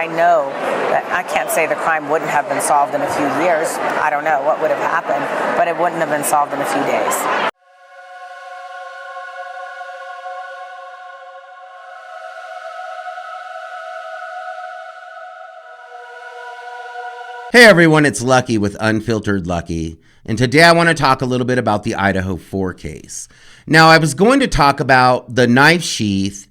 I know that I can't say the crime wouldn't have been solved in a few years. I don't know what would have happened, but it wouldn't have been solved in a few days. Hey everyone, it's Lucky with Unfiltered Lucky, and today I want to talk a little bit about the Idaho 4 case. Now, I was going to talk about the knife sheath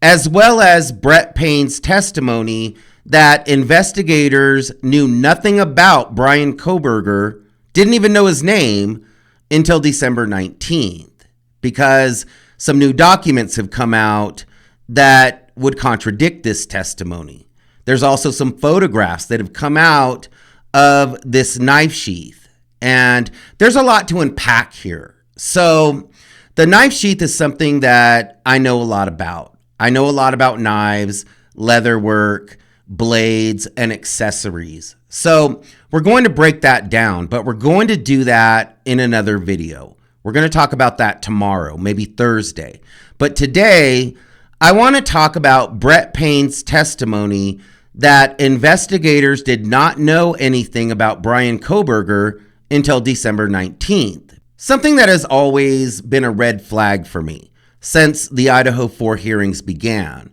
as well as Brett Payne's testimony that investigators knew nothing about Bryan Kohberger, didn't even know his name until December 19th, because some new documents have come out that would contradict this testimony. There's also some photographs that have come out of this knife sheath, and there's a lot to unpack here. So the knife sheath is something that I know a lot about. I know a lot about knives, leather work, blades, and accessories. So we're going to break that down, but we're going to do that in another video. We're going to talk about that tomorrow, maybe Thursday. But today, I want to talk about Brett Payne's testimony that investigators did not know anything about Bryan Kohberger until December 19th. Something that has always been a red flag for me since the Idaho 4 hearings began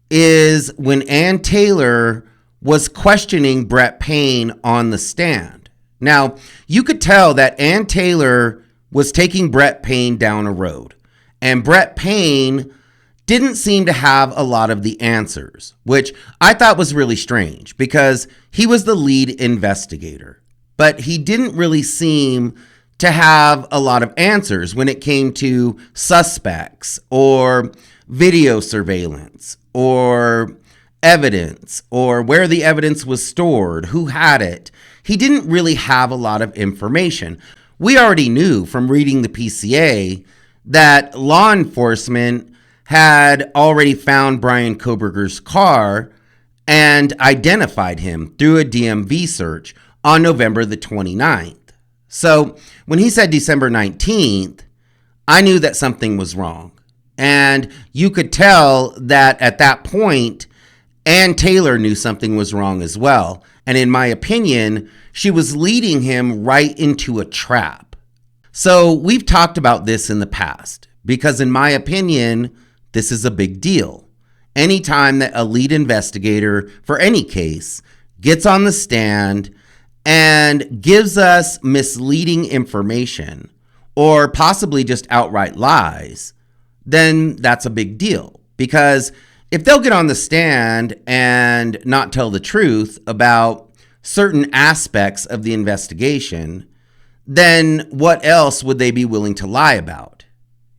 is when Ann Taylor was questioning Brett Payne on the stand. Now, you could tell that Ann Taylor was taking Brett Payne down a road, and Brett Payne didn't seem to have a lot of the answers, which I thought was really strange because he was the lead investigator, but he didn't really seem to have a lot of answers when it came to suspects or video surveillance or evidence or where the evidence was stored, who had it. He didn't really have a lot of information. We already knew from reading the PCA that law enforcement had already found Bryan Kohberger's car and identified him through a DMV search on November the 29th. So when he said December 19th, I knew that something was wrong. And you could tell that at that point, Ann Taylor knew something was wrong as well. And in my opinion, she was leading him right into a trap. So we've talked about this in the past because in my opinion, this is a big deal. Anytime that a lead investigator for any case gets on the stand and gives us misleading information or possibly just outright lies, then that's a big deal. Because if they'll get on the stand and not tell the truth about certain aspects of the investigation, then what else would they be willing to lie about?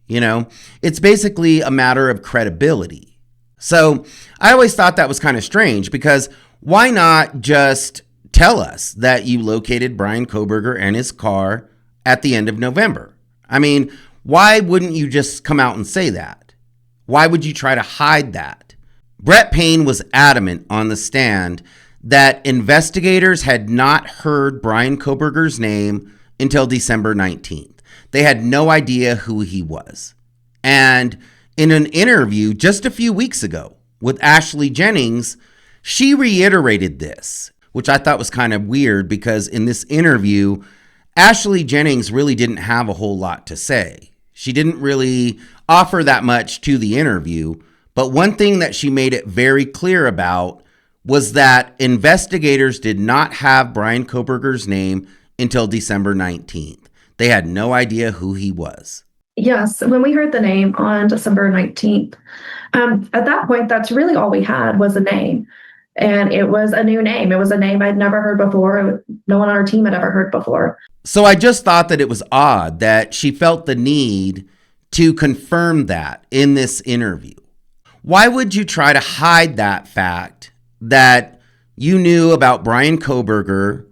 You know, it's basically a matter of credibility. So I always thought that was kind of strange because why not just tell us that you located Bryan Kohberger and his car at the end of November? I mean, why wouldn't you just come out and say that? Why would you try to hide that? Brett Payne was adamant on the stand that investigators had not heard Bryan Kohberger's name until December 19th. They had no idea who he was. And in an interview just a few weeks ago with Ashley Jennings, she reiterated this, which I thought was kind of weird because in this interview, Ashley Jennings really didn't have a whole lot to say. She didn't really offer that much to the interview, but one thing that she made it very clear about was that investigators did not have Bryan Kohberger's name until December 19th. They had no idea who he was. Yes, when we heard the name on December 19th, at that point, that's really all we had was a name. And it was a new name. It was a name I'd never heard before. No one on our team had ever heard before. So I just thought that it was odd that she felt the need to confirm that in this interview. Why would you try to hide that fact that you knew about Bryan Kohberger,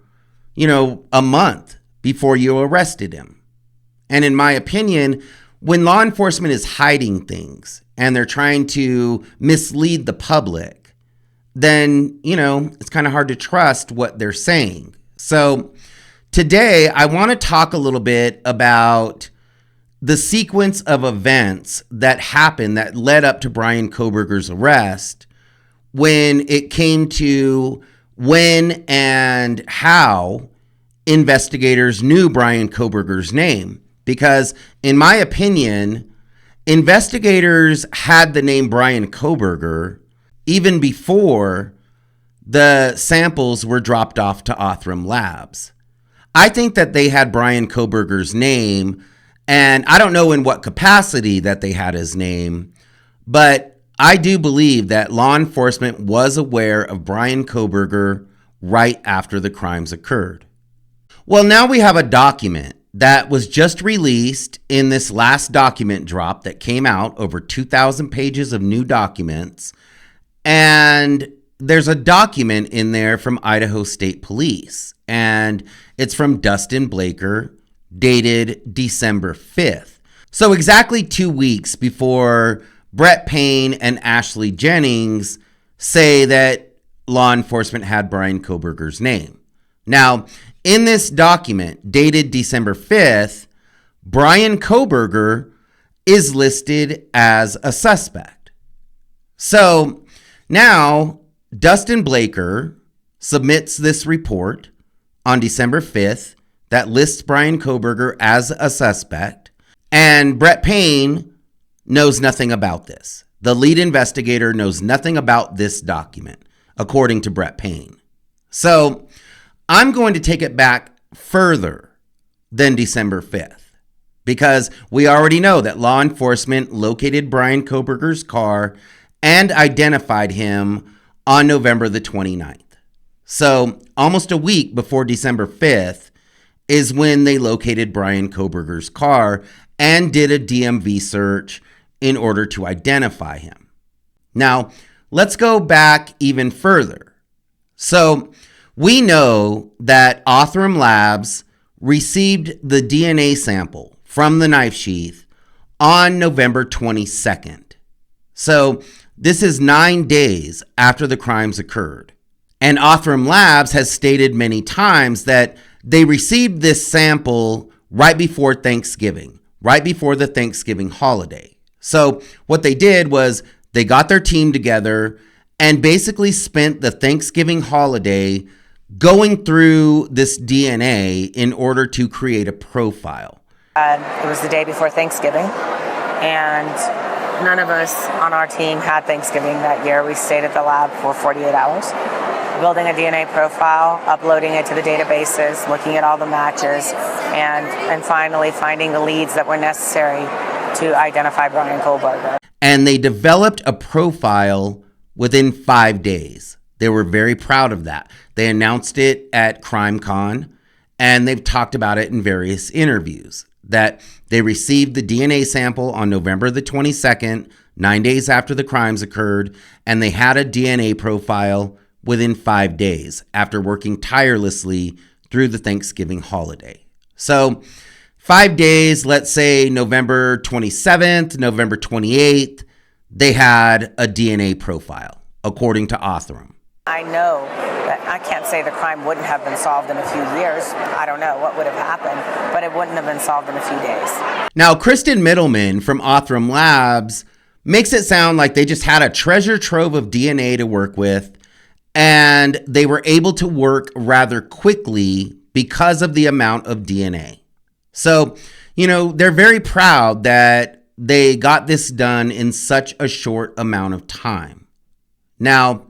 a month before you arrested him? And in my opinion, when law enforcement is hiding things and they're trying to mislead the public, then, it's kind of hard to trust what they're saying. So today I want to talk a little bit about the sequence of events that happened that led up to Bryan Kohberger's arrest when it came to when and how investigators knew Bryan Kohberger's name. Because in my opinion, investigators had the name Bryan Kohberger even before the samples were dropped off to Othram Labs. I think that they had Bryan Kohberger's name, and I don't know in what capacity that they had his name, but I do believe that law enforcement was aware of Bryan Kohberger right after the crimes occurred. Well, now we have a document that was just released in this last document drop that came out, over 2,000 pages of new documents. And there's a document in there from Idaho State Police, and it's from Dustin Blaker, dated December 5th. So exactly 2 weeks before Brett Payne and Ashley Jennings say that law enforcement had Bryan Kohberger's name. Now, in this document dated December 5th, Bryan Kohberger is listed as a suspect. So now Dustin Blaker submits this report on December 5th that lists Bryan Kohberger as a suspect, and Brett Payne knows nothing about this. The lead investigator knows nothing about this document, according to Brett Payne. So I'm going to take it back further than December 5th, because we already know that law enforcement located Bryan Kohberger's car and identified him on November the 29th. So almost a week before December 5th is when they located Bryan Kohberger's car and did a DMV search in order to identify him. Now, let's go back even further. So we know that Othram Labs received the DNA sample from the knife sheath on November 22nd. So this is 9 days after the crimes occurred. And Othram Labs has stated many times that they received this sample right before Thanksgiving, right before the Thanksgiving holiday. So what they did was they got their team together and basically spent the Thanksgiving holiday going through this DNA in order to create a profile. It was the day before Thanksgiving, and none of us on our team had Thanksgiving that year. We stayed at the lab for 48 hours, building a DNA profile, uploading it to the databases, looking at all the matches, and finally finding the leads that were necessary to identify Bryan Kohberger. And they developed a profile within 5 days. They were very proud of that. They announced it at CrimeCon, and they've talked about it in various interviews, that they received the DNA sample on November the 22nd, 9 days after the crimes occurred, and they had a DNA profile within 5 days after working tirelessly through the Thanksgiving holiday. So 5 days, let's say November 27th, November 28th, they had a DNA profile, according to Othram. I know that I can't say the crime wouldn't have been solved in a few years. I don't know what would have happened, but it wouldn't have been solved in a few days. Now, Kristen Middleman from Othram Labs makes it sound like they just had a treasure trove of DNA to work with, and they were able to work rather quickly because of the amount of DNA. So, they're very proud that they got this done in such a short amount of time. Now,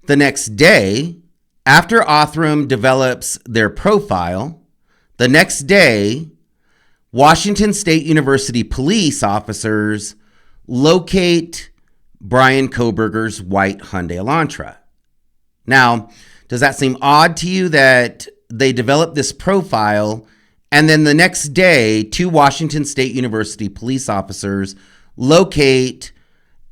the next day, after Othram develops their profile, the next day, Washington State University police officers locate Bryan Kohberger's white Hyundai Elantra. Now, does that seem odd to you that they developed this profile and then the next day, 2 Washington State University police officers locate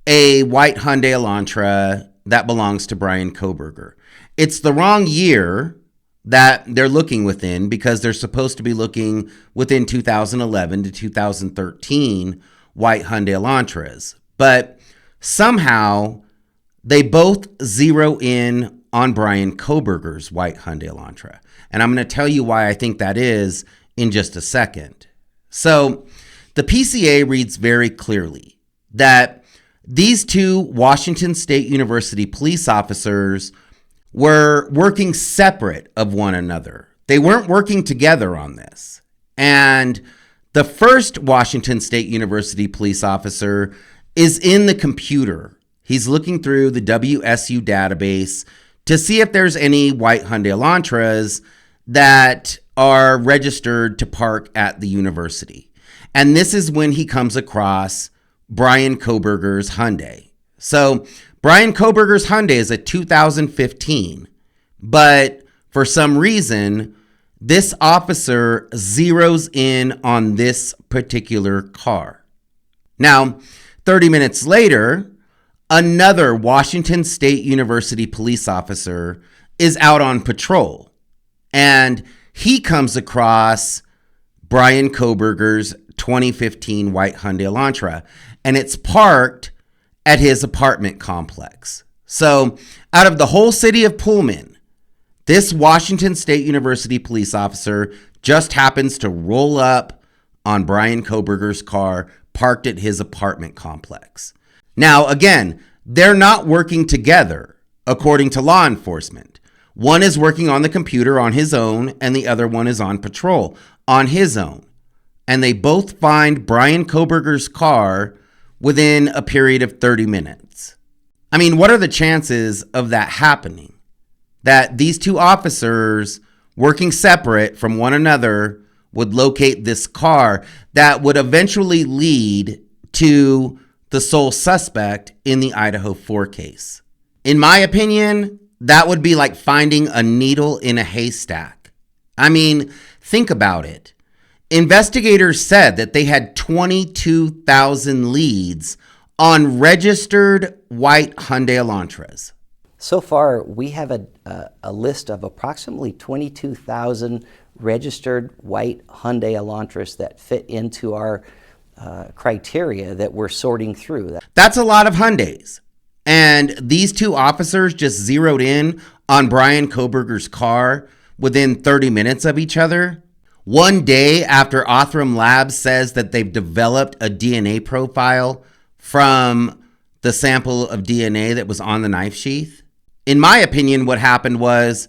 a white Hyundai Elantra that belongs to Bryan Kohberger? It's the wrong year that they're looking within, because they're supposed to be looking within 2011 to 2013 white Hyundai Elantras. But somehow they both zero in on Bryan Kohberger's white Hyundai Elantra. And I'm going to tell you why I think that is in just a second. So the PCA reads very clearly that these two Washington State University police officers were working separate of one another. They weren't working together on this. And the first Washington State University police officer is in the computer. He's looking through the WSU database to see if there's any white Hyundai Elantras that are registered to park at the university. And this is when he comes across Bryan Kohberger's Hyundai. So Bryan Kohberger's Hyundai is a 2015, but for some reason, this officer zeroes in on this particular car. Now, 30 minutes later, another Washington State University police officer is out on patrol, and he comes across Bryan Kohberger's 2015 white Hyundai Elantra, and it's parked at his apartment complex. So out of the whole city of Pullman, this Washington State University police officer just happens to roll up on Bryan Kohberger's car parked at his apartment complex. Now, again, they're not working together, according to law enforcement. One is working on the computer on his own, and the other one is on patrol on his own. And they both find Bryan Kohberger's car within a period of 30 minutes. I mean, what are the chances of that happening? That these two officers working separate from one another would locate this car that would eventually lead to the sole suspect in the Idaho 4 case. In my opinion, that would be like finding a needle in a haystack. I mean, think about it. Investigators said that they had 22,000 leads on registered white Hyundai Elantras. So far, we have a list of approximately 22,000 registered white Hyundai Elantras that fit into our criteria that we're sorting through. That's a lot of Hyundais. And these two officers just zeroed in on Bryan Kohberger's car within 30 minutes of each other. One day after Othram Labs says that they've developed a DNA profile from the sample of DNA that was on the knife sheath. In my opinion, what happened was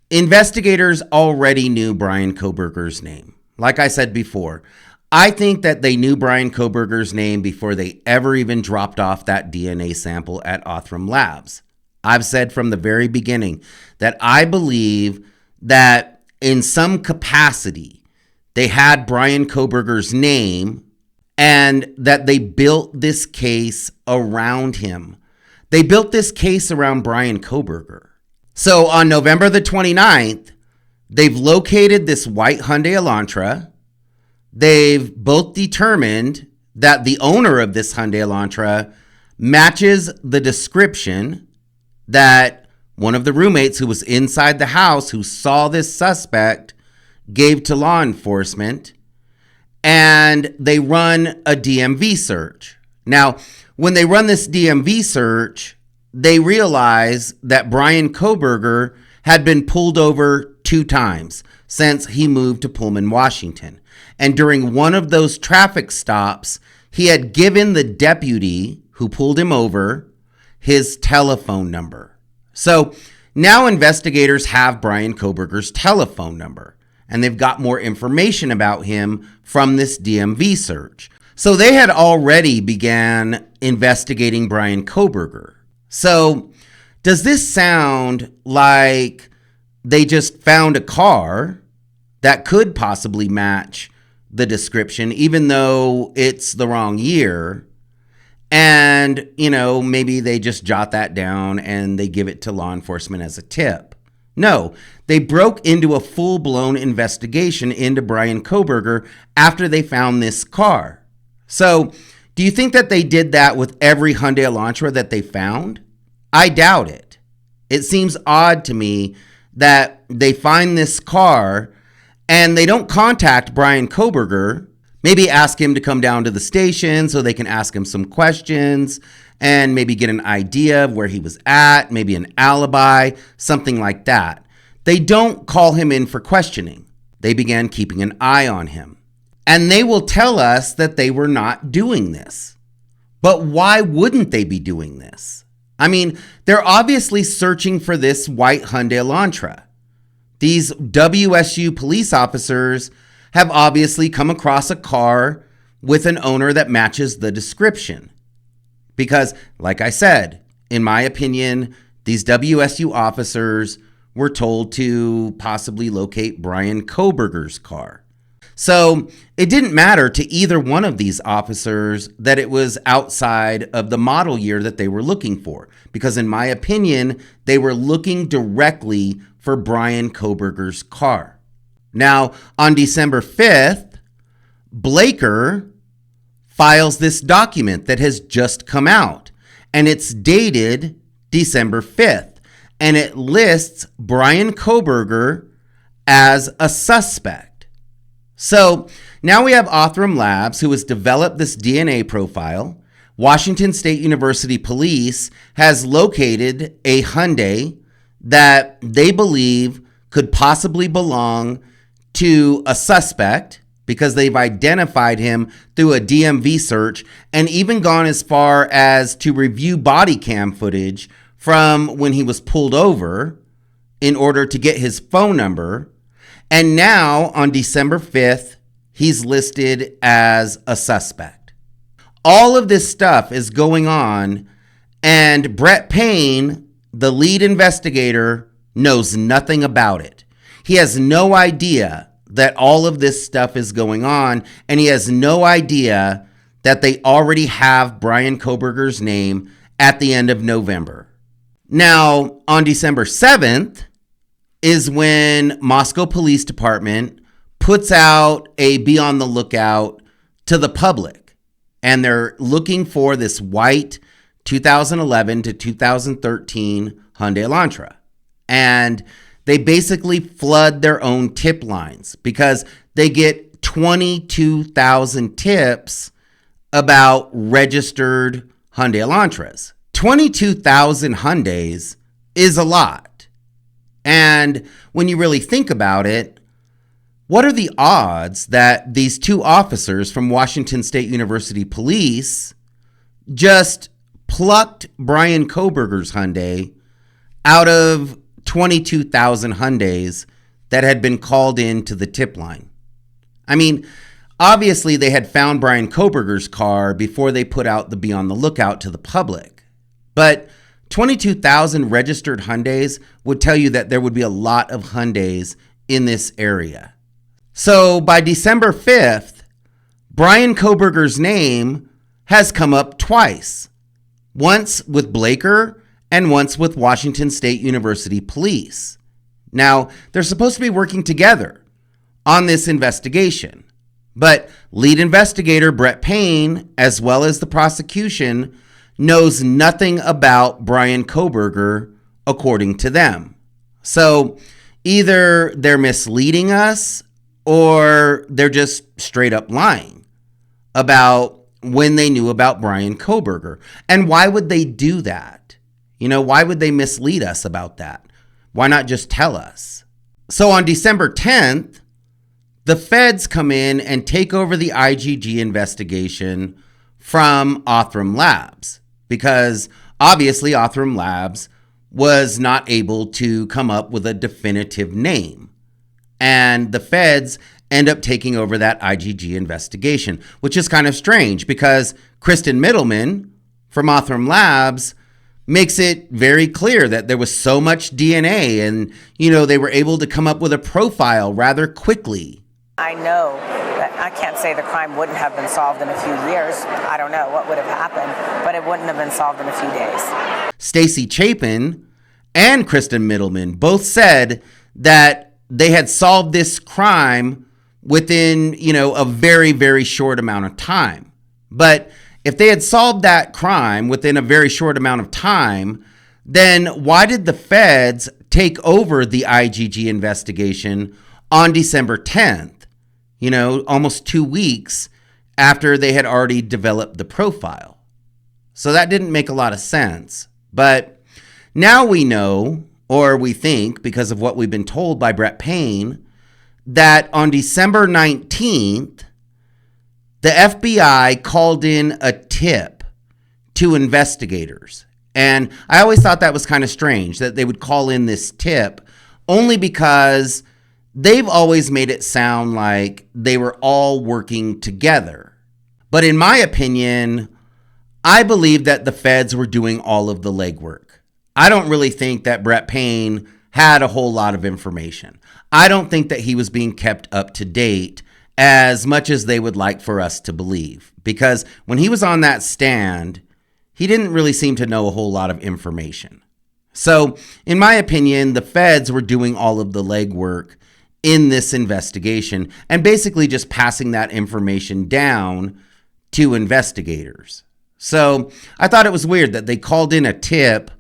investigators already knew Bryan Kohberger's name. Like I said before, I think that they knew Bryan Kohberger's name before they ever even dropped off that DNA sample at Othram Labs. I've said from the very beginning that I believe that in some capacity, they had Bryan Kohberger's name and that they built this case around him. They built this case around Bryan Kohberger. So on November the 29th, they've located this white Hyundai Elantra. They've both determined that the owner of this Hyundai Elantra matches the description that one of the roommates who was inside the house who saw this suspect gave to law enforcement, and they run a DMV search. Now, when they run this DMV search, they realize that Bryan Kohberger had been pulled over 2 times since he moved to Pullman, Washington. And during one of those traffic stops, he had given the deputy who pulled him over his telephone number. So now investigators have Bryan Kohberger's telephone number, and they've got more information about him from this DMV search. So they had already began investigating Bryan Kohberger. So does this sound like they just found a car that could possibly match the description, even though it's the wrong year? And, maybe they just jot that down and they give it to law enforcement as a tip. No, they broke into a full-blown investigation into Bryan Kohberger after they found this car. So, do you think that they did that with every Hyundai Elantra that they found? I doubt it. It seems odd to me that they find this car and they don't contact Bryan Kohberger. Maybe ask him to come down to the station so they can ask him some questions and maybe get an idea of where he was at, maybe an alibi, something like that. They don't call him in for questioning. They began keeping an eye on him. And they will tell us that they were not doing this. But why wouldn't they be doing this? I mean, they're obviously searching for this white Hyundai Elantra. These WSU police officers have obviously come across a car with an owner that matches the description. Because, like I said, in my opinion, these WSU officers were told to possibly locate Bryan Kohberger's car. So it didn't matter to either one of these officers that it was outside of the model year that they were looking for. Because in my opinion, they were looking directly for Bryan Kohberger's car. Now, on December 5th, Blaker files this document that has just come out, and it's dated December 5th, and it lists Bryan Kohberger as a suspect. So now we have Othram Labs, who has developed this DNA profile. Washington State University Police has located a Hyundai that they believe could possibly belong to a suspect because they've identified him through a DMV search and even gone as far as to review body cam footage from when he was pulled over in order to get his phone number. And now on December 5th, he's listed as a suspect. All of this stuff is going on, and Brett Payne, the lead investigator, knows nothing about it. He has no idea that all of this stuff is going on, and he has no idea that they already have Bryan Kohberger's name at the end of November. Now, on December 7th is when Moscow Police Department puts out a be on the lookout to the public, and they're looking for this white 2011 to 2013 Hyundai Elantra. And they basically flood their own tip lines because they get 22,000 tips about registered Hyundai Elantras. 22,000 Hyundais is a lot. And when you really think about it, what are the odds that these two officers from Washington State University Police just plucked Bryan Kohberger's Hyundai out of 22,000 Hyundais that had been called in to the tip line? I mean, obviously they had found Bryan Kohberger's car before they put out the be on the lookout to the public. But 22,000 registered Hyundais would tell you that there would be a lot of Hyundais in this area. So by December 5th, Bryan Kohberger's name has come up twice. Once with Blaker and once with Washington State University Police. Now, they're supposed to be working together on this investigation. But lead investigator Brett Payne, as well as the prosecution, knows nothing about Bryan Kohberger, according to them. So either they're misleading us or they're just straight up lying about when they knew about Bryan Kohberger. And why would they do that? Why would they mislead us about that? Why not just tell us? So on December 10th, the feds come in and take over the IGG investigation from Othram Labs. Because obviously Othram Labs was not able to come up with a definitive name. And the feds end up taking over that IGG investigation, which is kind of strange because Kristen Middleman from Othram Labs makes it very clear that there was so much DNA and, they were able to come up with a profile rather quickly. I know that I can't say the crime wouldn't have been solved in a few years. I don't know what would have happened, but it wouldn't have been solved in a few days. Stacy Chapin and Kristen Middleman both said that they had solved this crime within, a very, very short amount of time. But if they had solved that crime within a very short amount of time, then why did the feds take over the IGG investigation on December 10th? Almost 2 weeks after they had already developed the profile. So that didn't make a lot of sense. But now we know, or we think, because of what we've been told by Brett Payne, that on December 19th, the FBI called in a tip to investigators. And I always thought that was kind of strange that they would call in this tip, only because they've always made it sound like they were all working together. But in my opinion, I believe that the feds were doing all of the legwork. I don't really think that Brett Payne had a whole lot of information. I don't think that he was being kept up to date as much as they would like for us to believe. Because when he was on that stand, he didn't really seem to know a whole lot of information. So, in my opinion, the feds were doing all of the legwork in this investigation and basically just passing that information down to investigators. So, I thought it was weird that they called in a tip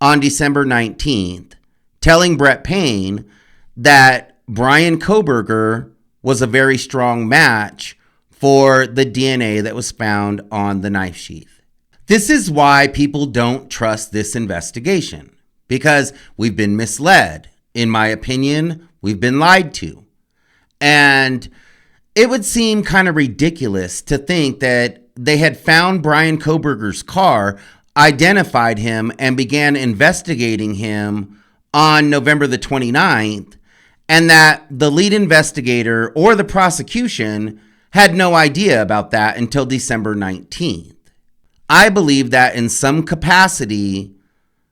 on December 19th telling Brett Payne that Bryan Kohberger was a very strong match for the DNA that was found on the knife sheath. This is why people don't trust this investigation, because we've been misled. In my opinion, we've been lied to. And it would seem kind of ridiculous to think that they had found Bryan Kohberger's car, identified him, and began investigating him on November the 29th, and that the lead investigator or the prosecution had no idea about that until December 19th. I believe that in some capacity,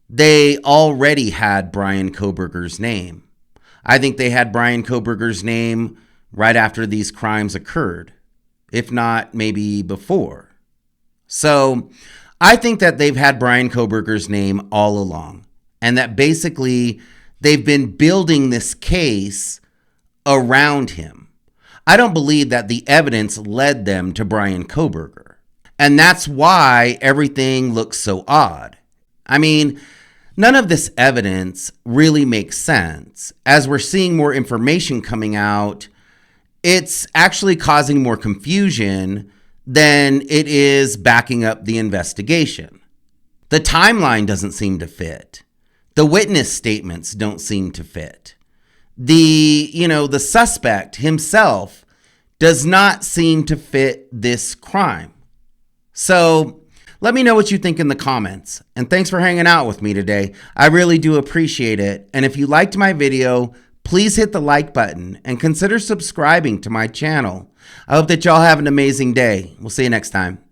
they already had Bryan Kohberger's name. I think they had Bryan Kohberger's name right after these crimes occurred, if not maybe before. So I think that they've had Bryan Kohberger's name all along, and that basically they've been building this case around him. I don't believe that the evidence led them to Bryan Kohberger. And that's why everything looks so odd. I mean, none of this evidence really makes sense. As we're seeing more information coming out, it's actually causing more confusion than it is backing up the investigation. The timeline doesn't seem to fit. The witness statements don't seem to fit. The suspect himself does not seem to fit this crime. So let me know what you think in the comments. And thanks for hanging out with me today. I really do appreciate it. And if you liked my video, please hit the like button and consider subscribing to my channel. I hope that y'all have an amazing day. We'll see you next time.